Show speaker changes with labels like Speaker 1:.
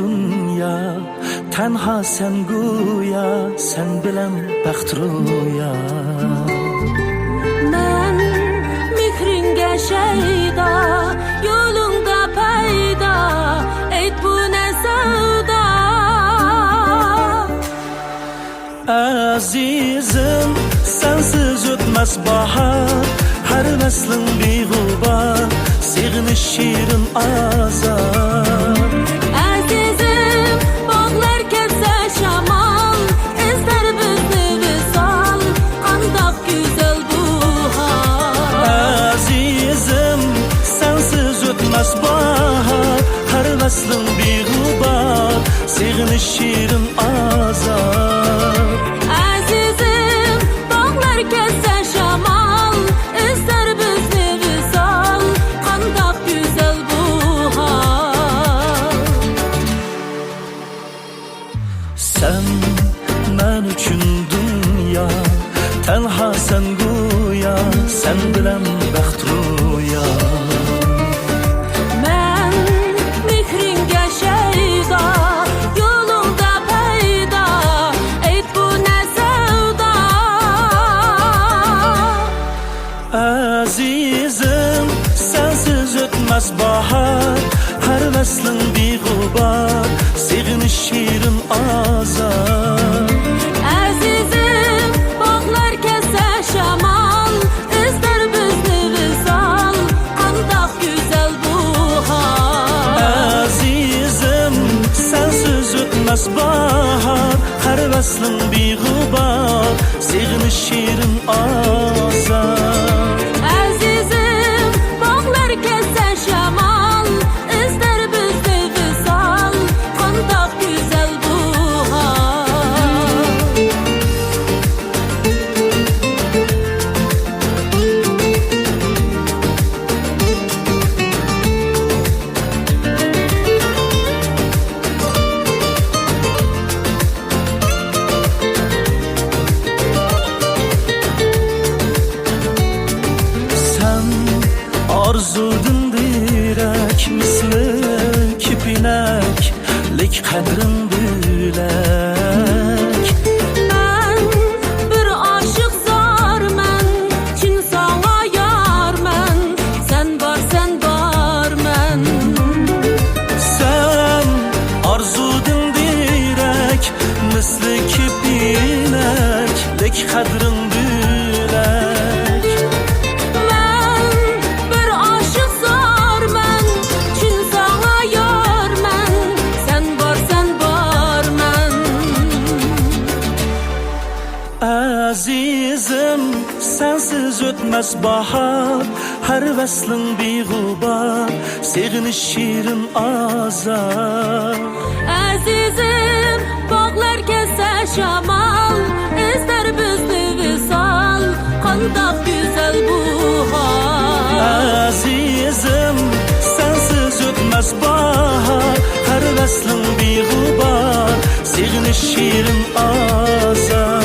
Speaker 1: dünya, tenha sen goya, sen bilen baxt roya.
Speaker 2: Men mehringe şeyda, yolunda payda, eyt bu ne sevda.
Speaker 1: Azizim, sensiz ötmez bahar, her veslin bir gubar, sevgini şirin azar.
Speaker 2: Azizim, bağlar kesse şamal, izler bizni visal, qandaq güzel bu hal.
Speaker 1: Azizim, sensiz ötmez bahar, her veslin bir gubar, sevgini şirin azar.
Speaker 2: Azizim, bağlar kesse şamal, izler bizni visal, qandaq güzel bu hal.
Speaker 1: Sen men üçün dünya, tenha sen goya, sen bilen baxt roya.
Speaker 2: Men mehringe şeyda, yolunda payda, eyt bu ne sevda.
Speaker 1: Azizim, sensiz ötmez bahar, her veslin bir gubar, sevgini şirin azar.
Speaker 2: Azizim, bağlar kesse şamal, izler bizni visal, qandaq güzel bu hal.
Speaker 1: Azizim, sensiz ötmez bahar, her veslin bir gubar, sevgini şirin azar.
Speaker 2: Azizim, bağlar kesse şamal, izler bizni visal, qandaq güzel bu hal.
Speaker 1: Sen arzudun direk, misli kipinek, lik kadrin bilek.
Speaker 2: Ben bir aşık zar men, çin sana yar men, sen var men.
Speaker 1: Sen arzudun direk, misli kipinek, lik kadrin bilek.
Speaker 2: Ben bir aşık zar men, çin sana yar men, sen var men.
Speaker 1: Azizim, sensiz ötmez bahar, her veslin bir gubar, sevgini şirin azar.
Speaker 2: Azizim, bağlar kesse şamal, izler bizni visal, qandaq güzel bu hal.
Speaker 1: Azizim, sensiz ötmez bahar, her veslin bir gubar, sevgini şirin azar.